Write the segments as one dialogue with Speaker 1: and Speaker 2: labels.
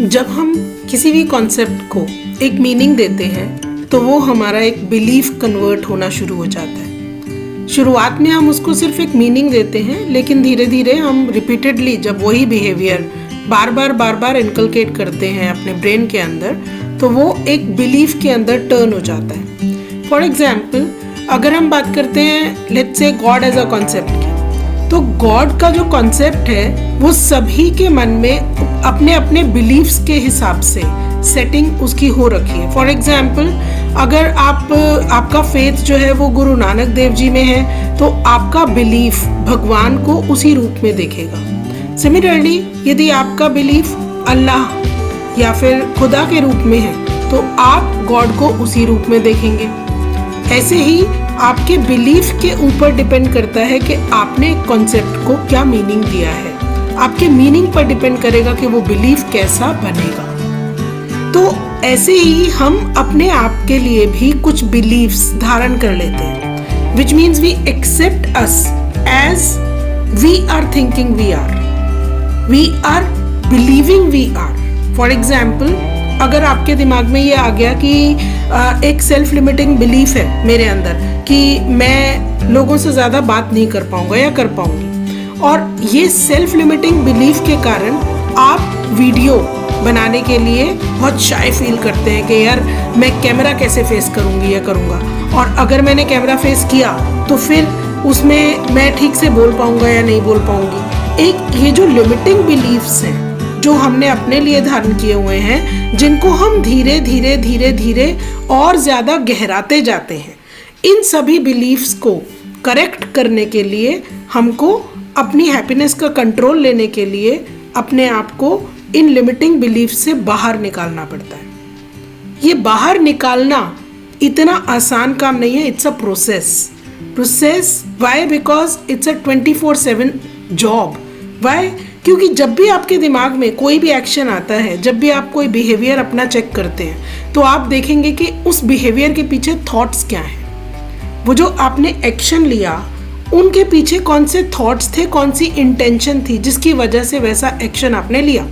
Speaker 1: जब हम किसी भी कॉन्सेप्ट को एक मीनिंग देते हैं तो वो हमारा एक बिलीफ कन्वर्ट होना शुरू हो जाता है। शुरुआत में हम उसको सिर्फ एक मीनिंग देते हैं, लेकिन धीरे धीरे हम रिपीटेडली जब वही बिहेवियर बार बार इनकलकेट करते हैं अपने ब्रेन के अंदर, तो वो एक बिलीफ के अंदर टर्न हो जाता है। फॉर एग्जाम्पल, अगर हम बात करते हैं let's say God as a concept की, तो गॉड का जो कॉन्सेप्ट है वो सभी के मन में अपने अपने बिलीव्स के हिसाब से सेटिंग उसकी हो रखी है। फॉर एग्जाम्पल, अगर आपका फेथ जो है वो गुरु नानक देव जी में है, तो आपका बिलीफ भगवान को उसी रूप में देखेगा। सिमिलरली, यदि आपका बिलीफ अल्लाह या फिर खुदा के रूप में है, तो आप गॉड को उसी रूप में देखेंगे। ऐसे ही आपके बिलीफ के ऊपर डिपेंड करता है कि आपने कॉन्सेप्ट को क्या मीनिंग दिया है। आपके मीनिंग पर डिपेंड करेगा कि वो बिलीफ कैसा बनेगा। तो ऐसे ही हम अपने आप के लिए भी कुछ बिलीफ्स धारण कर लेते हैं, which means we accept us as we are thinking we are believing we are. For example, अगर आपके दिमाग में ये आ गया कि एक सेल्फ लिमिटिंग बिलीफ है मेरे अंदर कि मैं लोगों से ज़्यादा बात नहीं कर पाऊंगा या कर पाऊंगी, और ये सेल्फ लिमिटिंग बिलीफ के कारण आप वीडियो बनाने के लिए बहुत शाय फील करते हैं कि यार मैं कैमरा कैसे फेस करूंगी या करूंगा, और अगर मैंने कैमरा फेस किया तो फिर उसमें मैं ठीक से बोल पाऊंगा या नहीं बोल पाऊंगी। एक ये जो लिमिटिंग बिलीफ्स हैं जो हमने अपने लिए धारण किए हुए हैं, जिनको हम धीरे धीरे और ज़्यादा गहराते जाते हैं, इन सभी बिलीफ्स को करेक्ट करने के लिए हमको अपनी हैप्पीनेस का कंट्रोल लेने के लिए अपने आप को इन लिमिटिंग बिलीफ से बाहर निकालना पड़ता है। ये बाहर निकालना इतना आसान काम नहीं है, it's a process. Why? Because it's a 24/7 job. Why? क्योंकि जब भी आपके दिमाग में कोई भी एक्शन आता है, जब भी आप कोई बिहेवियर अपना चेक करते हैं, तो आप देखेंगे कि उस बिहेवियर के पीछे थॉट्स क्या हैं। वो जो आपने एक्शन लिया, उनके पीछे कौन से थॉट्स थे, कौन सी इंटेंशन थी जिसकी वजह से वैसा एक्शन आपने लिया।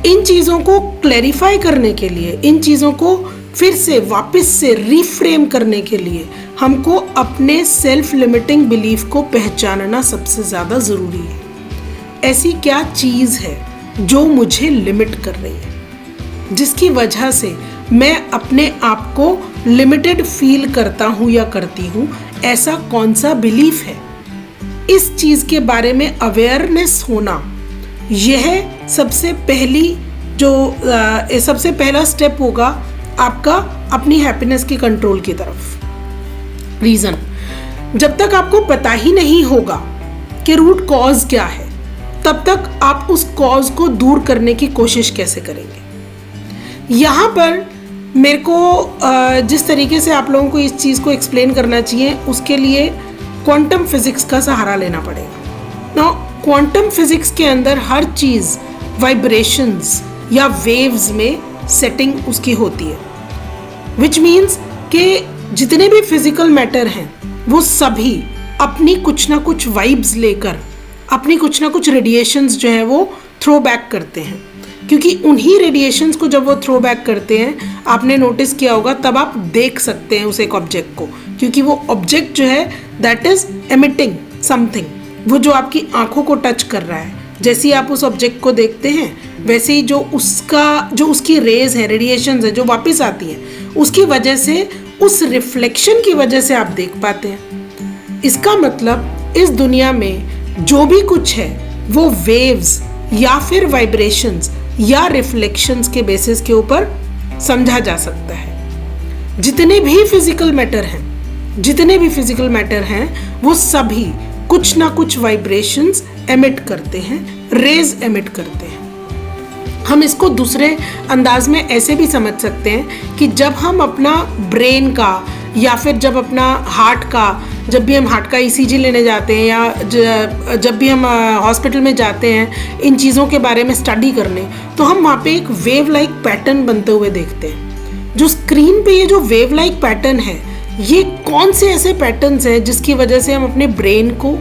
Speaker 1: इन चीज़ों को क्लैरिफाई करने के लिए, इन चीज़ों को फिर से वापस से रीफ्रेम करने के लिए हमको अपने सेल्फ लिमिटिंग बिलीफ को पहचानना सबसे ज़्यादा ज़रूरी है। ऐसी क्या चीज़ है जो मुझे लिमिट कर रही है, जिसकी वजह से मैं अपने आप को लिमिटेड फील करता हूँ या करती हूँ। ऐसा कौन सा बिलीफ है? इस चीज़ के बारे में अवेयरनेस होना, यह सबसे पहला स्टेप होगा आपका अपनी हैप्पीनेस के कंट्रोल की तरफ। रीज़न, जब तक आपको पता ही नहीं होगा कि रूट कॉज क्या है, तब तक आप उस कॉज को दूर करने की कोशिश कैसे करेंगे। यहाँ पर मेरे को जिस तरीके से आप लोगों को इस चीज़ को एक्सप्लेन करना चाहिए, उसके लिए क्वांटम फिजिक्स का सहारा लेना पड़ेगा। ना, क्वांटम फिजिक्स के अंदर हर चीज़ वाइब्रेशंस या वेव्स में सेटिंग उसकी होती है, विच मीन्स कि जितने भी फिजिकल मैटर हैं वो सभी अपनी कुछ ना कुछ वाइब्स लेकर अपनी कुछ ना कुछ रेडिएशंस जो है वो थ्रो बैक करते हैं। क्योंकि उन्हीं रेडिएशंस को जब वो थ्रो बैक करते हैं, आपने नोटिस किया होगा, तब आप देख सकते हैं उस एक ऑब्जेक्ट को, क्योंकि वो ऑब्जेक्ट जो है दैट इज एमिटिंग समथिंग, वो जो आपकी आंखों को टच कर रहा है। जैसे ही आप उस ऑब्जेक्ट को देखते हैं, वैसे ही जो उसकी रेज है, रेडिएशंस है जो वापस आती हैं, उसकी वजह से, उस रिफ्लेक्शन की वजह से आप देख पाते हैं। इसका मतलब इस दुनिया में जो भी कुछ है वो वेव्स या फिर वाइब्रेशंस या रिफ्लेक्शंस के बेसिस के ऊपर समझा जा सकता है। जितने भी फिजिकल मैटर हैं वो सभी कुछ ना कुछ वाइब्रेशंस एमिट करते हैं, रेज एमिट करते हैं। हम इसको दूसरे अंदाज में ऐसे भी समझ सकते हैं कि जब हम अपना ब्रेन का या फिर जब भी हम हार्ट का ECG लेने जाते हैं या जब भी हम हॉस्पिटल में जाते हैं इन चीज़ों के बारे में स्टडी करने, तो हम वहाँ पे एक वेव लाइक पैटर्न बनते हुए देखते हैं। जो स्क्रीन पे ये जो वेव लाइक पैटर्न है, ये कौन से ऐसे पैटर्न्स हैं जिसकी वजह से हम अपने ब्रेन को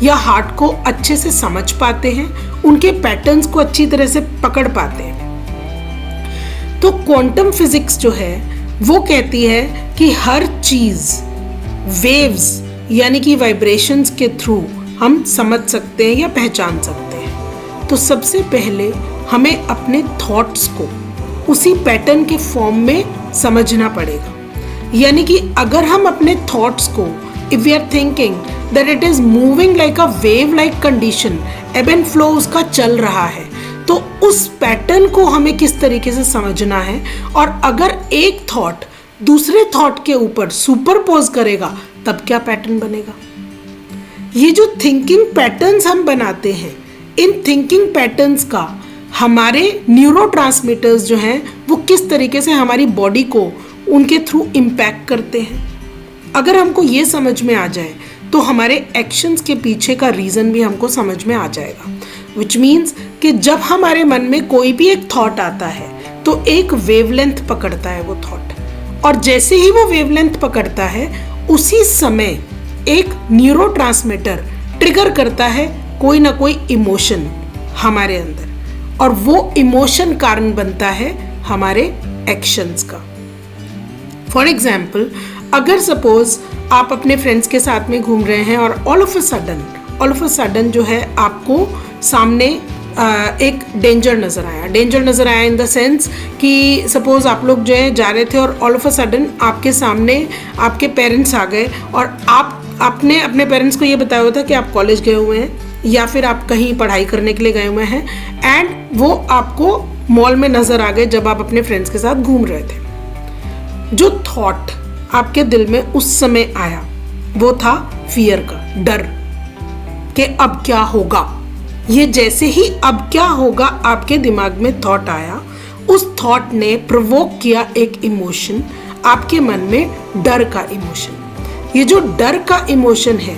Speaker 1: या हार्ट को अच्छे से समझ पाते हैं, उनके पैटर्न्स को अच्छी तरह से पकड़ पाते हैं। तो क्वांटम फिजिक्स जो है वो कहती है कि हर चीज वेव्स यानी कि वाइब्रेशंस के थ्रू हम समझ सकते हैं या पहचान सकते हैं। तो सबसे पहले हमें अपने थॉट्स को उसी पैटर्न के फॉर्म में समझना पड़ेगा। यानी कि अगर हम अपने थॉट्स को if we are thinking that it is moving like a wave like condition, ebb and flow उसका चल रहा है, तो उस पैटर्न को हमें किस तरीके से समझना है। और अगर एक थॉट दूसरे थॉट के ऊपर सुपरपोज करेगा तब क्या पैटर्न बनेगा। ये जो थिंकिंग पैटर्न्स हम बनाते हैं, इन थिंकिंग पैटर्न्स का हमारे न्यूरोट्रांसमीटर्स जो हैं वो किस तरीके से हमारी बॉडी को उनके थ्रू इम्पैक्ट करते हैं। अगर हमको ये समझ में आ जाए तो हमारे एक्शंस के पीछे का रीज़न भी हमको समझ में आ जाएगा। विच मीन्स कि जब हमारे मन में कोई भी एक थॉट आता है तो एक वेवलेंथ पकड़ता है वो थॉट, और जैसे ही वो वेवलेंथ पकड़ता है उसी समय एक न्यूरोट्रांसमीटर ट्रिगर करता है कोई ना कोई इमोशन हमारे अंदर, और वो इमोशन कारण बनता है हमारे एक्शंस का। फॉर एग्जाम्पल, अगर सपोज आप अपने फ्रेंड्स के साथ में घूम रहे हैं और ऑल ऑफ अ सडन जो है आपको सामने एक डेंजर नज़र आया इन द सेंस कि सपोज आप लोग जो है जा रहे थे और ऑल ऑफ अ सडन आपके सामने आपके पेरेंट्स आ गए, और आपने अपने पेरेंट्स को ये बताया हुआ था कि आप कॉलेज गए हुए हैं या फिर आप कहीं पढ़ाई करने के लिए गए हुए हैं, एंड वो आपको मॉल में नज़र आ गए जब आप अपने फ्रेंड्स के साथ घूम रहे थे। जो थॉट आपके दिल में उस समय आया वो था फियर का, डर कि अब क्या होगा। ये जैसे ही अब क्या होगा आपके दिमाग में थॉट आया, उस थॉट ने प्रोवोक किया एक इमोशन आपके मन में, डर का इमोशन। ये जो डर का इमोशन है,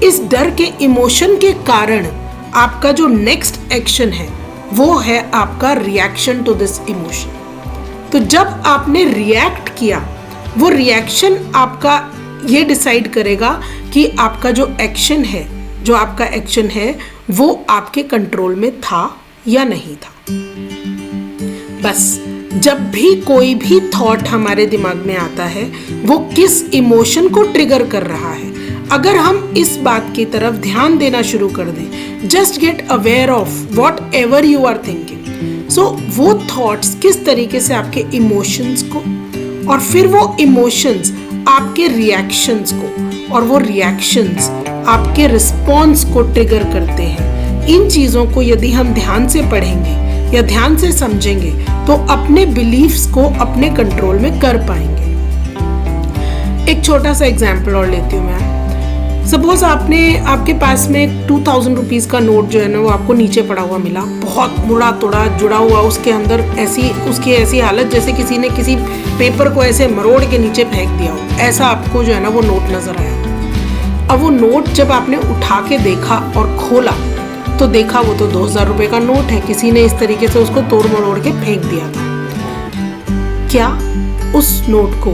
Speaker 1: इस डर के इमोशन के कारण आपका जो नेक्स्ट एक्शन है वो है आपका रिएक्शन टू दिस इमोशन। तो जब आपने रिएक्ट किया, वो रिएक्शन आपका ये डिसाइड करेगा कि आपका जो एक्शन है वो आपके कंट्रोल में था या नहीं था। बस जब भी कोई भी थॉट हमारे दिमाग में आता है वो किस इमोशन को ट्रिगर कर रहा है, अगर हम इस बात की तरफ ध्यान देना शुरू कर दें, just get aware of whatever you are thinking, so वो थॉट्स किस तरीके से आपके इमोशंस को, और फिर वो इमोशंस आपके रिएक्शंस को, और वो रिएक्शंस आपके रिस्पॉन्स को ट्रिगर करते हैं। इन चीज़ों को यदि हम ध्यान से पढ़ेंगे या ध्यान से समझेंगे तो अपने बिलीफ्स को अपने कंट्रोल में कर पाएंगे। एक छोटा सा एग्जाम्पल और लेती हूँ मैं। सपोज आपके पास में 2000 रुपीज़ का नोट जो है ना वो आपको नीचे पड़ा हुआ मिला, बहुत मुड़ा तोड़ा जुड़ा हुआ, उसके अंदर उसकी ऐसी हालत जैसे किसी ने किसी पेपर को ऐसे मरोड़ के नीचे फेंक दिया हो, ऐसा आपको जो है ना वो नोट नज़र आया। अब वो नोट जब आपने उठा के देखा और खोला तो देखा वो तो 2000 रुपये का नोट है, किसी ने इस तरीके से उसको तोड़ मरोड़ के फेंक दिया था। क्या उस नोट को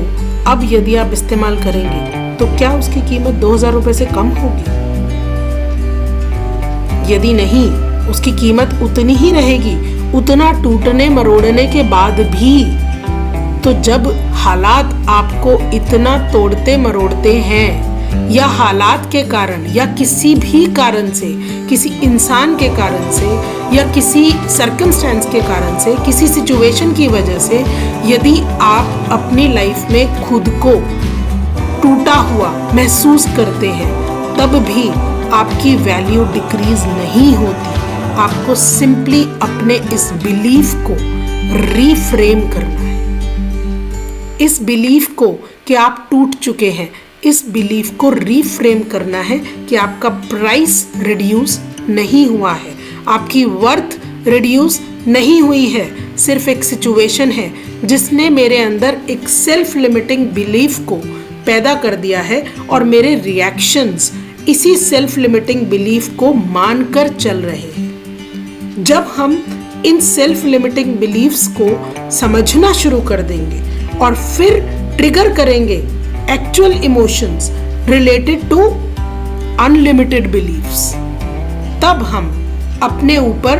Speaker 1: अब यदि आप इस्तेमाल करेंगे तो क्या उसकी कीमत 2000 रुपये से कम होगी? यदि नहीं, उसकी कीमत उतनी ही रहेगी, उतना टूटने मरोड़ने के बाद भी। तो जब हालात आपको इतना तोड़ते मरोड़ते हैं, या हालात के कारण या किसी भी कारण से, किसी इंसान के कारण से या किसी सर्कमस्टेंस के कारण से, किसी सिचुएशन की वजह से, यदि आप अपनी लाइफ में खुद को टूटा हुआ महसूस करते हैं, तब भी आपकी वैल्यू डिक्रीज नहीं होती। आपको सिंपली अपने इस बिलीफ को रीफ्रेम करना है। इस बिलीफ को कि आप टूट चुके हैं, इस बिलीफ को रीफ्रेम करना है कि आपका प्राइस रिड्यूस नहीं हुआ है, आपकी वर्थ रिड्यूस नहीं हुई है, सिर्फ एक सिचुएशन है जिसने मेरे अंदर एक सेल्फ लिमिटिंग बिलीफ को पैदा कर दिया है, और मेरे रिएक्शंस इसी सेल्फ लिमिटिंग बिलीफ को मानकर चल रहे हैं। जब हम इन सेल्फ लिमिटिंग बिलीफ्स को समझना शुरू कर देंगे और फिर ट्रिगर करेंगे actual emotions related to unlimited believes, तब हम अपने ऊपर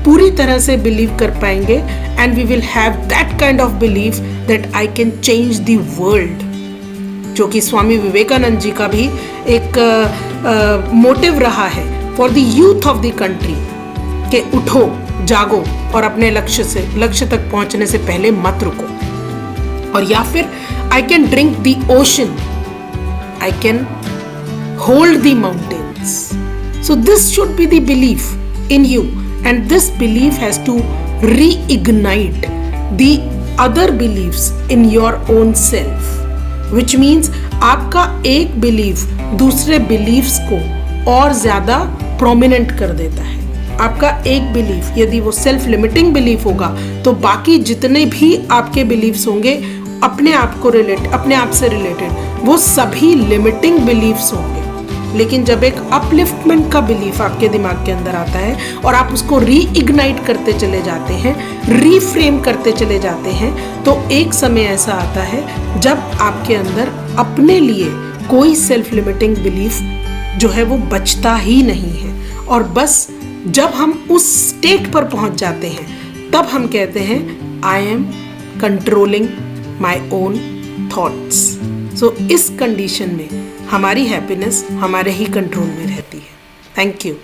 Speaker 1: पूरी तरह से बिलीव कर पाएंगे and we will have that kind of belief that I can change the world, जो कि स्वामी विवेकानंद जी का भी एक मोटिव रहा है for the youth of the country कि उठो, जागो और अपने लक्ष्य तक पहुंचने से पहले मत रुको। और या फिर I can drink the ocean, I can hold the mountains. So this should be the belief in you and this belief has to reignite the other beliefs in your own self, which means आपका एक belief दूसरे beliefs को और ज़्यादा prominent कर देता है। आपका एक belief यदि वो self limiting belief होगा तो बाकी जितने भी आपके beliefs होंगे अपने आप से related वो सभी limiting beliefs होंगे। लेकिन जब एक अपलिफ्टमेंट का बिलीफ आपके दिमाग के अंदर आता है और आप उसको रीइग्नाइट करते चले जाते हैं, रीफ्रेम करते चले जाते हैं, तो एक समय ऐसा आता है जब आपके अंदर अपने लिए कोई सेल्फ लिमिटिंग बिलीफ जो है वो बचता ही नहीं है। और बस जब हम उस स्टेट पर पहुंच जाते हैं तब हम कहते हैं I am controlling my own thoughts. So इस कंडीशन में हमारी हैप्पीनेस हमारे ही कंट्रोल में रहती है। Thank you.